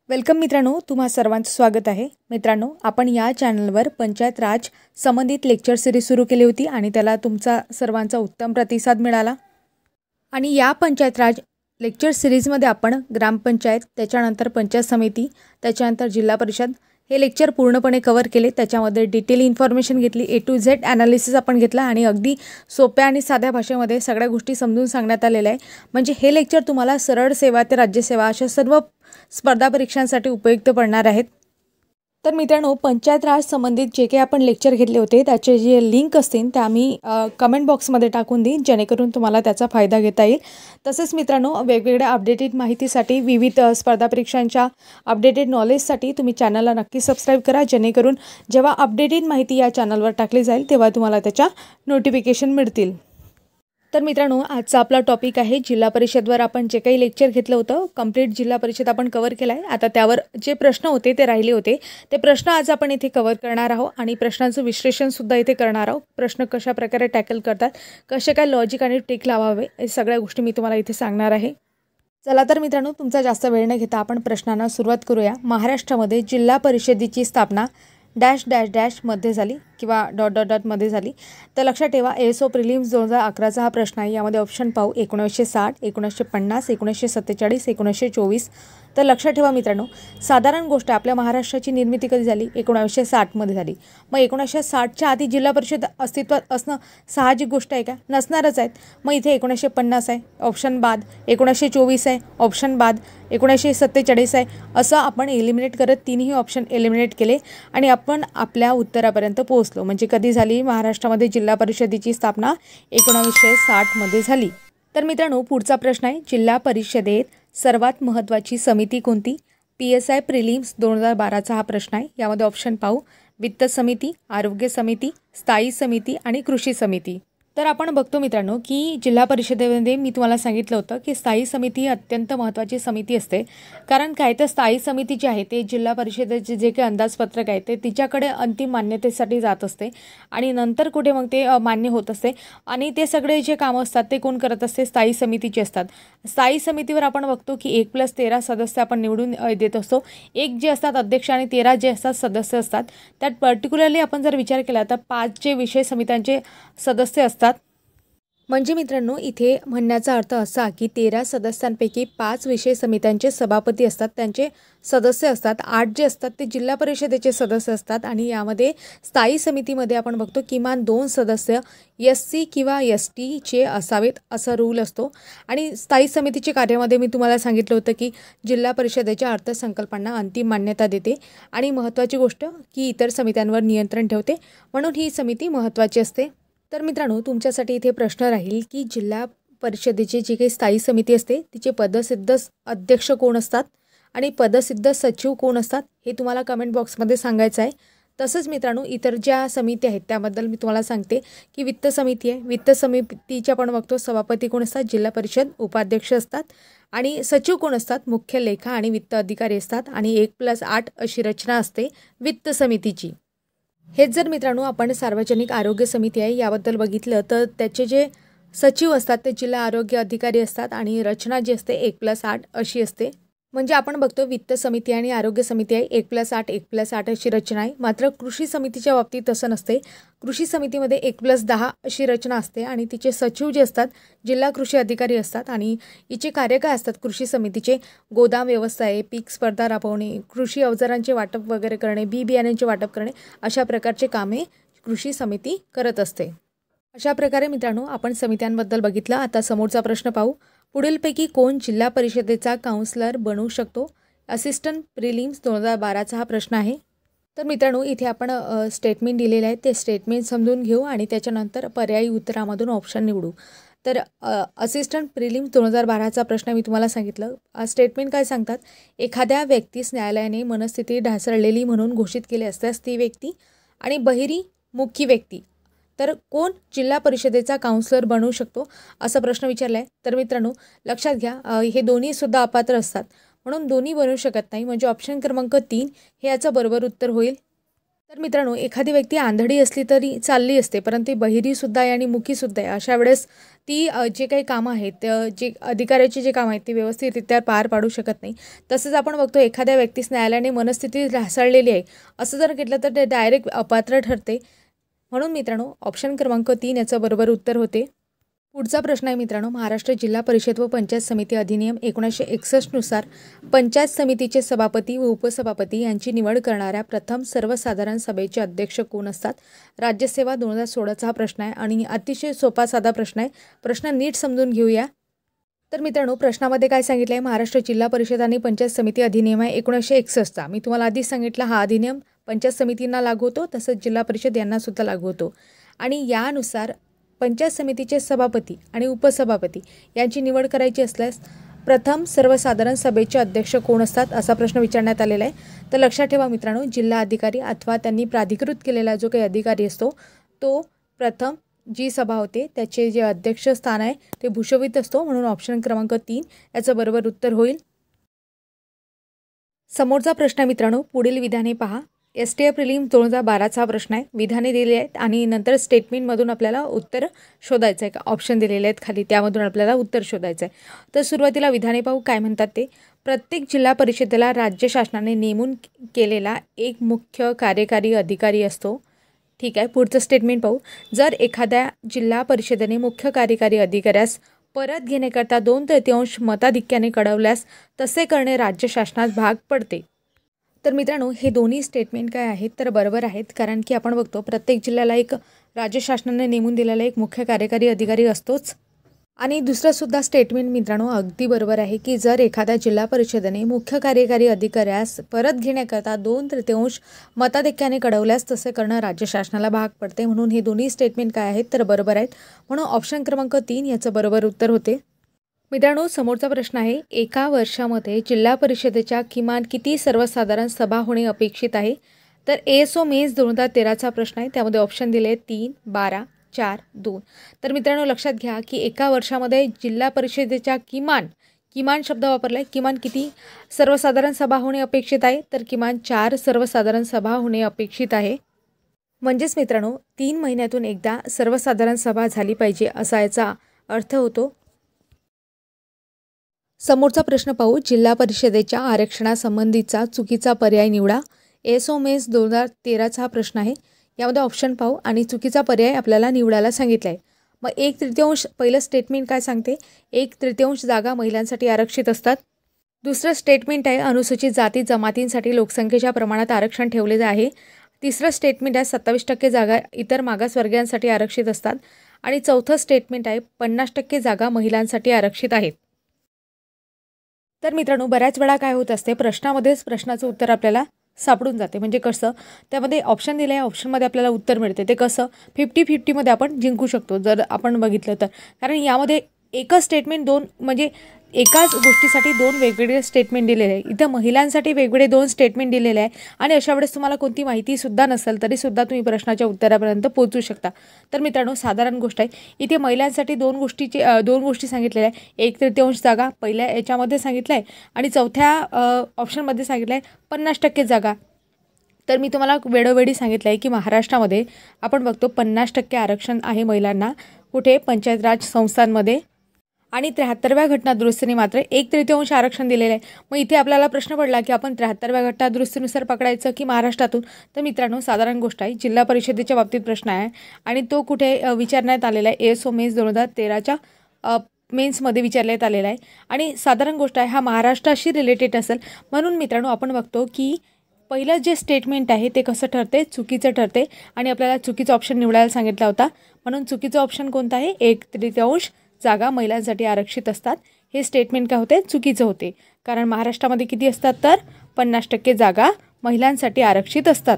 Welcome मित्रांनो, तुम्हा सर्वांचं स्वागत आहे। मित्रांनो, आपण या चॅनलवर पंचायत राज संबंधित लेक्चर सिरीज सुरू केली होती आणि त्याला तुमचा सर्वांचा उत्तम प्रतिसाद मिळाला। आणि या पंचायत राज लेक्चर सिरीजमध्ये आपण ग्रामपंचायत, त्याच्यानंतर पंचायत समिती, त्याच्यानंतर जिल्हा परिषद हे लेक्चर पूर्णपणे कव्हर केले। त्याच्यामध्ये डिटेल इन्फॉर्मेशन घेतली, ए टू झेड ॲनालिसिस आपण घेतला आणि अगदी सोप्या आणि साध्या भाषेमध्ये सगळ्या गोष्टी समजून सांगण्यात आलेल्या आहे। म्हणजे हे लेक्चर तुम्हाला सरळ सेवा ते राज्यसेवा अशा सर्व स्पर्धा परीक्षांसाठी उपयुक्त पडणार आहेत। तर मित्रांनो, पंचायत राज संबंधित जे काही आपण लेक्चर घेतले होते त्याचे जे लिंक असतील त्या मी कमेंट बॉक्समध्ये टाकून देईन, जेणेकरून तुम्हाला त्याचा फायदा घेता येईल। तसेच मित्रांनो, वेगवेगळ्या अपडेटेड माहितीसाठी, विविध स्पर्धा परीक्षांच्या अपडेटेड नॉलेजसाठी तुम्ही चॅनलला नक्की सबस्क्राईब करा, जेणेकरून जेव्हा अपडेटेड माहिती या चॅनलवर टाकली जाईल तेव्हा तुम्हाला त्याच्या नोटिफिकेशन मिळतील। तर मित्रांनो, आजचा आपला टॉपिक आहे जिल्हा परिषदवर आपण जे काही लेक्चर घेतलं होतं, कंप्लीट जिल्हा परिषद आपण कव्हर केला आहे। आता त्यावर जे प्रश्न होते ते राहिले होते, ते प्रश्न आज आपण इथे कव्हर करणार आहोत आणि प्रश्नांचं विश्लेषणसुद्धा इथे करणार आहोत। प्रश्न कशा प्रकारे टॅकल करतात, कसे काय लॉजिक आणि ट्रिक लावावे, हे सगळ्या गोष्टी मी तुम्हाला इथे सांगणार आहे। चला तर मित्रांनो, तुमचा जास्त वेळ न घेता आपण प्रश्नांना सुरुवात करूया। महाराष्ट्रामध्ये जिल्हा परिषदेची स्थापना डॅश डॅश डॅश मध्ये झाली किंवा डॉट डॉट डॉट मध्ये झाली। तर लक्षात ठेवा, एएसओ प्रिलिम्स 2011चा हा प्रश्न आहे। यामध्ये ऑप्शन पाहू 1960, 1950, 1947, 1924। तर लक्षात ठेवा मित्रांनो, साधारण गोष्ट आपल्या महाराष्ट्राची निर्मिती कधी झाली? 1960मध्ये झाली। मग 1960च्या आधी जिल्हा परिषद अस्तित्वात असणं साहजिक गोष्ट आहे का? नसणारच आहेत। मग इथे 1950 आहे, ऑप्शन बाद, 1924 आहे, ऑप्शन बाद, 1947 आहे, असं आपण एलिमिनेट करत तिन्ही ऑप्शन एलिमिनेट केले आणि आपण आपल्या उत्तरापर्यंत पोहोचलो। म्हणजे कधी झाली महाराष्ट्रामध्ये जिल्हा परिषदेची स्थापना? 1960मध्ये झाली। तर मित्रांनो, पुढचा प्रश्न आहे, जिल्हा परिषदेत सर्वात महत्त्वाची समिती कोणती? PSI प्रिलिम्स 2012चा हा प्रश्न आहे। यामध्ये ऑप्शन पाहू, वित्त समिती, आरोग्य समिती, स्थायी समिती आणि कृषी समिती। तर आपण बघतो मित्रांनो की जिल्हा परिषदेमध्ये मी तुम्हाला सांगितलं होतं की स्थायी समिती ही अत्यंत महत्त्वाची समिती असते। कारण काय, तर स्थायी समिती जी आहे ते जिल्हा परिषदेचे जे काही अंदाजपत्रक आहे ते तिच्याकडे अंतिम मान्यतेसाठी जात असते आणि नंतर कुठे मग ते मान्य होत असते आणि ते सगळे जे कामं असतात ते कोण करत असते? स्थायी समितीचे असतात। स्थायी समितीवर आपण बघतो की 1+13 सदस्य आपण निवडून देत असतो। एक जे असतात अध्यक्ष आणि 13 जे असतात सदस्य असतात। त्यात पर्टिक्युलरली आपण जर विचार केला तर 5 जे विषय समित्यांचे सदस्य असतात। म्हणजे मित्रांनो, इथे म्हणण्याचा अर्थ असा की 13 सदस्यांपैकी 5 विषय समित्यांचे सभापती असतात, त्यांचे सदस्य असतात। 8 जे असतात ते जिल्हा परिषदेचे सदस्य असतात आणि यामध्ये स्थायी समितीमध्ये आपण बघतो किमान 2 सदस्य SC किंवा ST चे असावेत असा रूल असतो। आणि स्थायी समितीच्या कार्यामध्ये मी तुम्हाला सांगितलं होतं की जिल्हा परिषदेच्या अर्थसंकल्पांना अंतिम मान्यता देते आणि महत्त्वाची गोष्ट की इतर समित्यांवर नियंत्रण ठेवते, म्हणून ही समिती महत्त्वाची असते। तर मित्रांनो, तुमच्यासाठी इथे प्रश्न राहील की जिल्हा परिषदेची जी काही स्थायी समिती असते तिचे पदसिद्ध अध्यक्ष कोण असतात आणि पदसिद्ध सचिव कोण असतात, हे तुम्हाला कमेंट बॉक्समध्ये सांगायचं आहे। तसंच मित्रांनो, इतर ज्या समिती आहेत त्याबद्दल मी तुम्हाला सांगते की वित्त समिती आहे। वित्त समितीच्या पण बघतो सभापती कोण असतात? जिल्हा परिषद उपाध्यक्ष असतात आणि सचिव कोण असतात? मुख्य लेखा आणि वित्त अधिकारी असतात आणि 1+8 अशी रचना असते वित्त समितीची। हेच जर मित्रांनो आपण सार्वजनिक आरोग्य समिती आहे याबद्दल बघितलं तर त्याचे जे सचिव असतात ते जिल्हा आरोग्य अधिकारी असतात आणि रचना जी असते 1+8 अशी असते। म्हणजे आपण बघतो वित्त समिती आणि आरोग्य समिती आहे, 1+8 1+8 अशी रचना आहे। मात्र कृषी समितीच्या बाबतीत तसं नसते। कृषी समितीमध्ये 1+10 अशी रचना असते आणि तिचे सचिव जे असतात जिल्हा कृषी अधिकारी असतात आणि हिचे कार्य काय असतात? कृषी समितीचे गोदाम व्यवस्था आहे, पीक स्पर्धा राबवणे, कृषी अवजारांचे वाटप वगैरे करणे, बी बियाण्यांचे वाटप करणे, अशा प्रकारचे कामे कृषी समिती करत असते। अशा प्रकारे मित्रांनो आपण समित्यांबद्दल बघितलं। आता समोरचा प्रश्न पाहू, पुढीलपैकी कोण जिल्हा परिषदेचा काउन्सिलर बनू शकतो? असिस्टंट प्रिलिम्स 2012चा हा प्रश्न आहे। तर मित्रांनो, इथे आपण स्टेटमेंट दिलेले आहे ते स्टेटमेंट समजून घेऊ आणि त्याच्यानंतर पर्यायी उत्तरामधून ऑप्शन निवडू। तर असिस्टंट प्रिलिम्स 2012चा प्रश्न मी तुम्हाला सांगितलं। स्टेटमेंट काय सांगतात? एखाद्या व्यक्तीस न्यायालयाने मनस्थिती ढासळलेली म्हणून घोषित केले असल्यास ती व्यक्ती आणि बहिर्मुखी व्यक्ती तर कोण जिल्हा परिषदेचा काउन्सिलर बनू शकतो, असा प्रश्न विचारला आहे। तर मित्रांनो लक्षात घ्या, हे दोन्हीसुद्धा अपात्र असतात, म्हणून दोन्ही बनू शकत नाही। म्हणजे ऑप्शन क्रमांक 3 हे याचं बरोबर उत्तर होईल। तर मित्रांनो, एखादी व्यक्ती आंधळी असली तरी चालली असते, परंतु ती बहिरीसुद्धा आहे आणि मुकीसुद्धा आहे. अशा वेळेस ती जे काही कामं आहेत, जे अधिकाऱ्याचे जे कामं आहेत ते व्यवस्थितरित्या पार पाडू शकत नाही. तसंच आपण बघतो एखाद्या व्यक्तीस न्यायालयाने मनस्थिती ढासळलेली आहे असं जर घेतलं तर ते डायरेक्ट अपात्र ठरते. म्हणून मित्रांनो, ऑप्शन क्रमांक 3 याचं बरोबर उत्तर होते. पुढचा प्रश्न आहे मित्रांनो, महाराष्ट्र जिल्हा परिषद व पंचायत समिती अधिनियम 1961 नुसार पंचायत समितीचे सभापती व उपसभापती यांची निवड करणाऱ्या प्रथम सर्वसाधारण सभेचे अध्यक्ष कोण असतात? राज्यसेवा 2016चा हा प्रश्न आहे आणि अतिशय सोपा साधा प्रश्न आहे. प्रश्न नीट समजून घेऊया. तर मित्रांनो, प्रश्नामध्ये काय सांगितलं आहे, महाराष्ट्र जिल्हा परिषद आणि पंचायत समिती अधिनियम आहे 1961चा. मी तुम्हाला आधीच सांगितलं, हा अधिनियम पंचायत समितींना लागू होतो, तसंच जिल्हा परिषद यांनासुद्धा लागू होतो. आणि यानुसार पंचायत समितीचे सभापती आणि उपसभापती यांची निवड करायची असल्यास प्रथम सर्वसाधारण सभेचे अध्यक्ष कोण असतात असा प्रश्न विचारण्यात आलेला आहे. तर लक्षात ठेवा मित्रांनो, जिल्हा अधिकारी अथवा त्यांनी प्राधिकृत केलेला जो काही अधिकारी असतो तो प्रथम जी सभा होते त्याचे जे अध्यक्ष स्थान आहे ते भूषवित असतो. म्हणून ऑप्शन क्रमांक 3 याचं बरोबर उत्तर होईल. समोरचा प्रश्न आहे मित्रांनो, पुढील विधाने पहा. STA प्रिलिम्स 2012चा प्रश्न आहे. विधाने दिलेली आहेत आणि नंतर स्टेटमेंटमधून आपल्याला उत्तर शोधायचं आहे. का ऑप्शन दिलेले आहेत खाली, त्यामधून आपल्याला उत्तर शोधायचं आहे. तर सुरुवातीला विधाने पाहू काय म्हणतात ते. प्रत्येक जिल्हा परिषदेला राज्य शासनाने नेमून केलेला एक मुख्य कार्यकारी अधिकारी असतो. ठीक आहे, पुढचं स्टेटमेंट पाहू. जर एखाद्या जिल्हा परिषदेने मुख्य कार्यकारी अधिकाऱ्यास परत घेण्याकरता 2/3 मताधिक्याने कळवल्यास तसे करणे राज्य शासनास भाग पडते. तर मित्रांनो, हे दोन्ही स्टेटमेंट काय आहेत तर बरोबर आहेत, कारण की आपण बघतो प्रत्येक जिल्ह्याला एक राज्य शासनाने नेमून दिलेला एक मुख्य कार्यकारी अधिकारी असतोच. आणि दुसरंसुद्धा स्टेटमेंट मित्रांनो अगदी बरोबर आहे की जर एखाद्या जिल्हा परिषदेने मुख्य कार्यकारी अधिकाऱ्यास परत घेण्याकरता 2/3 मताधिक्याने कळवल्यास तसे करणं राज्य शासनाला भाग पडते. म्हणून हे दोन्ही स्टेटमेंट काय आहेत तर बरोबर आहेत. म्हणून ऑप्शन क्रमांक 3 याचं बरोबर उत्तर होते. मित्रांनो, समोरचा प्रश्न आहे, एका वर्षामध्ये जिल्हा परिषदेच्या किमान किती सर्वसाधारण सभा होणे अपेक्षित आहे? तर ASO मेन्स 2013चा प्रश्न आहे. त्यामध्ये ऑप्शन दिले 3, 12, 4, 2. तर मित्रांनो लक्षात घ्या की एका वर्षामध्ये जिल्हा परिषदेच्या किमान शब्द वापरला आहे. किमान किती सर्वसाधारण सभा होणे अपेक्षित आहे? तर किमान 4 सर्वसाधारण सभा होणे अपेक्षित आहे. म्हणजेच मित्रांनो 3 महिन्यातून एकदा सर्वसाधारण सभा झाली पाहिजे असा याचा अर्थ होतो. समोरचा प्रश्न पाहू. जिल्हा परिषदेच्या आरक्षणासंबंधीचा चुकीचा पर्याय निवडा. ASO मेन्स 2013चा हा प्रश्न आहे. यामध्ये ऑप्शन पाहू आणि चुकीचा पर्याय आपल्याला निवडायला सांगितला आहे. मग 1/3 पहिलं स्टेटमेंट काय सांगते, 1/3 जागा महिलांसाठी आरक्षित असतात. दुसरं स्टेटमेंट आहे अनुसूचित जाती जमातींसाठी लोकसंख्येच्या प्रमाणात आरक्षण ठेवले आहे. तिसरं स्टेटमेंट आहे 27% जागा इतर मागासवर्गीयांसाठी आरक्षित असतात. आणि चौथं स्टेटमेंट आहे 50% जागा महिलांसाठी आरक्षित आहेत. तर मित्रांनो बऱ्याच वेळा काय होत असते, प्रश्नामध्येच प्रश्नाचं उत्तर आपल्याला सापडून जाते. म्हणजे कसं, त्यामध्ये ऑप्शन दिले आहे, ऑप्शनमध्ये आपल्याला उत्तर मिळते. ते कसं 50-50मध्ये आपण जिंकू शकतो जर आपण बघितलं तर. कारण यामध्ये एकच स्टेटमेंट म्हणजे एकाच गोष्टीसाठी 2 वेगवेगळे स्टेटमेंट दिलेले आहे. इथं महिलांसाठी वेगवेगळे 2 स्टेटमेंट दिलेले आहे आणि अशा वेळेस तुम्हाला कोणती माहितीसुद्धा नसेल तरीसुद्धा तुम्ही प्रश्नाच्या उत्तरापर्यंत पोहोचू शकता. तर मित्रांनो साधारण गोष्ट आहे, इथे महिलांसाठी 2 गोष्टी सांगितलेल्या आहे. 1/3 जागा पहिल्या याच्यामध्ये सांगितलं आहे आणि चौथ्या ऑप्शनमध्ये सांगितलं आहे 50% जागा. तर मी तुम्हाला वेळोवेळी सांगितलं आहे की महाराष्ट्रामध्ये आपण बघतो 50% आरक्षण आहे महिलांना. कुठे? पंचायत राज संस्थांमध्ये. आणि 73व्या घटनादुरुस्तीने मात्र 1/3 आरक्षण दिलेलं आहे. मग इथे आपल्याला प्रश्न पडला की आपण 73व्या घटनादुरुस्तीनुसार पकडायचं की महाराष्ट्रातून. तर मित्रांनो साधारण गोष्ट आहे, जिल्हा परिषदेच्या बाबतीत प्रश्न आहे आणि तो कुठे विचारण्यात आलेला आहे, ASO मेन्स 2013च्या मेन्समध्ये विचारण्यात आलेला आहे. आणि साधारण गोष्ट आहे, हा महाराष्ट्राशी रिलेटेड असेल. म्हणून मित्रांनो आपण बघतो की पहिलं जे स्टेटमेंट आहे ते कसं ठरते, चुकीचं ठरते आणि आपल्याला चुकीचा ऑप्शन निवडायला सांगितला होता. म्हणून चुकीचं ऑप्शन कोणतं आहे, 1/3 जागा महिलांसाठी आरक्षित असतात. हे स्टेटमेंट काय होते, चुकीचं होते. कारण महाराष्ट्रामध्ये किती असतात तर 50% जागा महिलांसाठी आरक्षित असतात.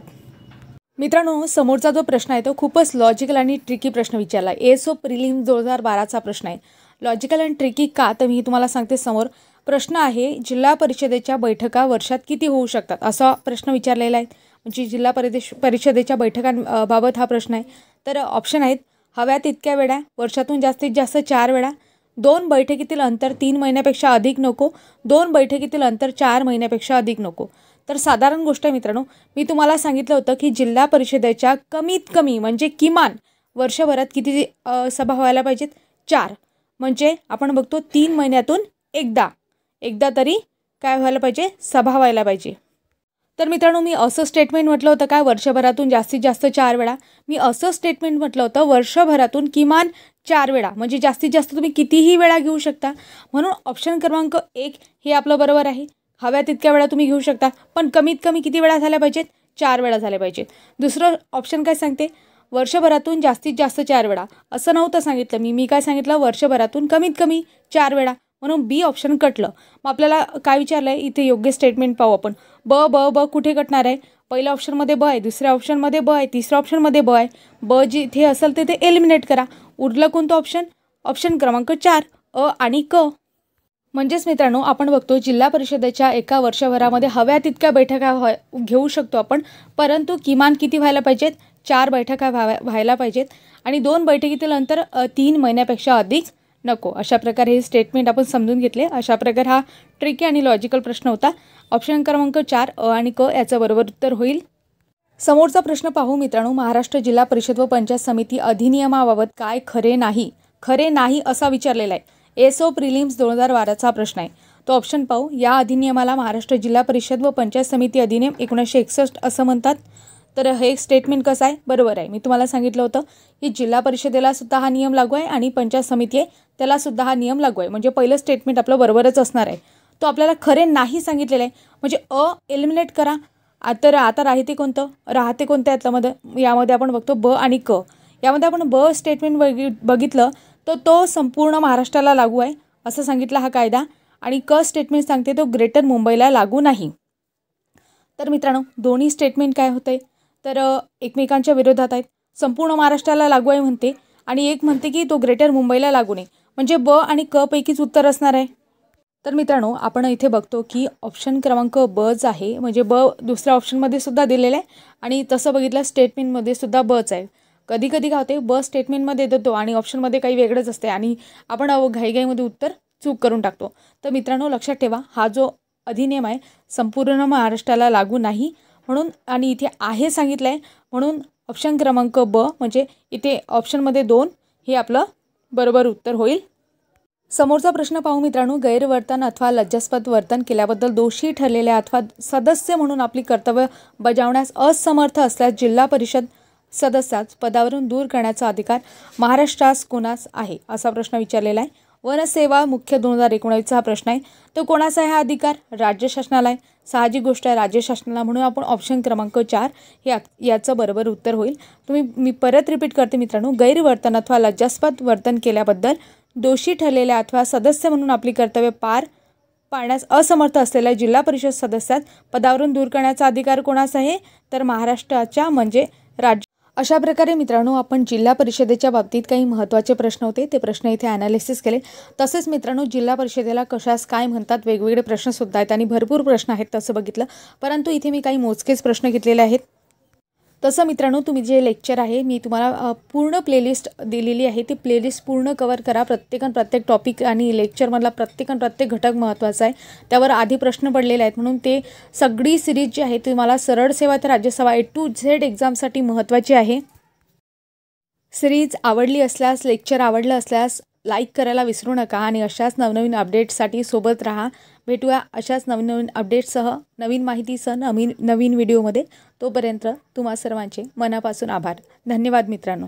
मित्रांनो समोरचा जो प्रश्न आहे तो खूपच लॉजिकल आणि ट्रिकी प्रश्न विचारला. ASO प्रिलिम्स 2012चा प्रश्न आहे. लॉजिकल आणि ट्रिकी का, तर मी तुम्हाला सांगते. समोर प्रश्न आहे, जिल्हा परिषदेच्या बैठका वर्षात किती होऊ शकतात असा प्रश्न विचारलेला आहे. म्हणजे जिल्हा परिषदेच्या बैठकांबाबत हा प्रश्न आहे. तर ऑप्शन आहेत, हव्या तितक्या वेळा, वर्षातून जास्तीत जास्त 4 वेळा, 2 बैठकीतील अंतर 3 महिन्यापेक्षा अधिक नको, 2 बैठकीतील अंतर 4 महिन्यापेक्षा अधिक नको. तर साधारण गोष्ट आहे मित्रांनो, मी तुम्हाला सांगितलं होतं की जिल्हा परिषदेच्या कमीत कमी म्हणजे किमान वर्षभरात किती सभा व्हायला पाहिजेत? 4. म्हणजे आपण बघतो 3 महिन्यातून एकदा तरी काय व्हायला पाहिजे? सभा व्हायला पाहिजे. तर मित्रांनो, मी असं स्टेटमेंट म्हटलं होतं काय वर्षभरातून जास्तीत जास्त 4 वेळा. मी असं स्टेटमेंट म्हटलं होतं वर्षभरातून किमान 4 वेळा, म्हणजे जास्तीत जास्त तुम्ही कितीही वेळा घेऊ शकता. म्हणून ऑप्शन क्रमांक 1 हे आपलं बरोबर आहे. हव्या तितक्या वेळा तुम्ही घेऊ शकता, पण कमीत कमी किती वेळा झाल्या पाहिजेत? 4 वेळा झाल्या पाहिजेत. दुसरं ऑप्शन काय सांगते? वर्षभरातून जास्तीत जास्त 4 वेळा. असं नव्हतं सांगितलं मी काय सांगितलं? वर्षभरातून कमीत कमी 4 वेळा. म्हणून बी ऑप्शन कटलं. मग आपल्याला काय विचारलं आहे? इथे योग्य स्टेटमेंट पाहू आपण. ब कुठे कटणार आहे? पहिल्या ऑप्शनमध्ये ब आहे, दुसऱ्या ऑप्शनमध्ये ब आहे, तिसऱ्या ऑप्शनमध्ये ब आहे. ब जिथे असेल ते एलिमिनेट करा. उरलं कोणतं ऑप्शन? ऑप्शन क्रमांक 4 अ आणि क. म्हणजेच मित्रांनो, आपण बघतो जिल्हा परिषदेच्या एका वर्षभरामध्ये हव्या तितक्या बैठका घेऊ शकतो आपण, परंतु किमान किती व्हायला पाहिजेत? 4 बैठका व्हायला पाहिजेत आणि 2 बैठकीतील अंतर 3 महिन्यापेक्षा अधिक नको. अशा प्रकारे हे स्टेटमेंट आपण समजून घेतले. अशा प्रकारे हा ट्रिकी आणि लॉजिकल प्रश्न होता. ऑप्शन क्रमांक 4 अ आणि क याचं बरोबर उत्तर होईल. समोरचा प्रश्न पाहू मित्रांनो. महाराष्ट्र जिल्हा परिषद व पंचायत समिती अधिनियमाबाबत काय खरे नाही असा विचारलेला आहे. एसओ प्रिलिम्स 2012चा प्रश्न आहे. तो ऑप्शन पाहू. या अधिनियमाला महाराष्ट्र जिल्हा परिषद व पंचायत समिती अधिनियम 1961 असं म्हणतात. तर हे स्टेटमेंट कसं आहे? बरोबर आहे. मी तुम्हाला सांगितलं होतं की जिल्हा परिषदेला सुद्धा हा नियम लागू आहे आणि पंचायत समिती आहे त्याला सुद्धा हा नियम लागू आहे. म्हणजे पहिलं स्टेटमेंट आपलं बरोबरच असणार आहे. तो आपल्याला खरे नाही सांगितलेलं आहे. म्हणजे अ एलिमिनेट करा. आता राहते कोणतं यामध्ये आपण बघतो ब आणि क. यामध्ये आपण ब स्टेटमेंट बघितलं तर तो संपूर्ण महाराष्ट्राला लागू आहे असं सांगितलं हा कायदा, आणि क स्टेटमेंट सांगते तो ग्रेटर मुंबईला लागू नाही. तर मित्रांनो, दोन्ही स्टेटमेंट काय होते तर एकमेकांच्या विरोधात आहेत. संपूर्ण महाराष्ट्राला लागू आहे म्हणते आणि एक म्हणते की तो ग्रेटर मुंबईला लागू नाही. म्हणजे ब आणि क पैकीच उत्तर असणार आहे. तर मित्रांनो, आपण इथे बघतो की ऑप्शन क्रमांक बच आहे. म्हणजे ब दुसऱ्या ऑप्शनमध्ये सुद्धा दिलेलं आहे आणि तसं बघितलं स्टेटमेंटमध्ये सुद्धा बच आहे. कधी काय होते ब स्टेटमेंटमध्ये देतो आणि ऑप्शनमध्ये काही वेगळंच असते आणि आपण घाईघाईमध्ये उत्तर चूक करून टाकतो. तर मित्रांनो, लक्षात ठेवा हा जो अधिनियम आहे संपूर्ण महाराष्ट्राला लागू नाही म्हणून, आणि इथे आहे सांगितलं आहे म्हणून ऑप्शन क्रमांक ब म्हणजे इथे ऑप्शनमध्ये 2 हे आपलं बरोबर उत्तर होईल. समोरचा प्रश्न पाहू मित्रांनो. गैरवर्तन अथवा लज्जास्पद वर्तन केल्याबद्दल दोषी ठरलेल्या अथवा सदस्य म्हणून आपली कर्तव्य बजावण्यास असमर्थ असल्यास जिल्हा परिषद सदस्यास पदावरून दूर करण्याचा अधिकार महाराष्ट्रास कोणास आहे असा प्रश्न विचारलेला आहे. वनसेवा मुख्य 2019 हा प्रश्न आहे. तो कोणाचा आहे हा अधिकार? राज्य शासनाला आहे. साहजिक गोष्ट आहे राज्य शासनाला, म्हणून आपण ऑप्शन क्रमांक 4 याचं बरोबर उत्तर होईल. मी परत रिपीट करते मित्रांनो. गैरवर्तन अथवा लज्जास्पद वर्तन केल्याबद्दल दोषी ठरलेल्या अथवा सदस्य म्हणून आपली कर्तव्य पार पाडण्यास असमर्थ असलेल्या जिल्हा परिषद सदस्यास पदावरून दूर करण्याचा अधिकार कोणाचा आहे? तर महाराष्ट्राच्या म्हणजे राज्य. अशा प्रकारे मित्रांनो, आपण जिल्हा परिषदेच्या बाबतीत काही महत्त्वाचे प्रश्न होते ते प्रश्न इथे ॲनालिसिस केले. तसेच मित्रांनो, जिल्हा परिषदेला कशास काय म्हणतात वेगवेगळे प्रश्नसुद्धा आहेत आणि भरपूर प्रश्न आहेत तसं बघितलं, परंतु इथे मी काही मोजकेच प्रश्न घेतलेले आहेत. तसं मित्रांनो, तुम्ही जे लेक्चर आहे मी तुम्हाला पूर्ण प्लेलिस्ट दिलेली आहे. ती प्लेलिस्ट पूर्ण कवर करा. प्रत्येक टॉपिक आणि लेक्चरमधला प्रत्येक घटक महत्त्वाचा आहे. त्यावर आधी प्रश्न पडलेले आहेत म्हणून ते सगळी सिरीज जी आहे तुम्हाला सरळ सेवा ते राज्यसेवा A to Z एक्झामसाठी महत्त्वाची आहे. सिरीज आवडली असल्यास, लेक्चर आवडलं असल्यास लाईक करायला विसरू नका आणि अशाच नवनवीन अपडेट्ससाठी सोबत राहा. भेटूया अशाच नवीन अपडेट्ससह, नवीन माहितीसह, नवीन व्हिडिओमध्ये. तोपर्यंत तुम्हा सर्वांचे मनापासून आभार. धन्यवाद मित्रांनो.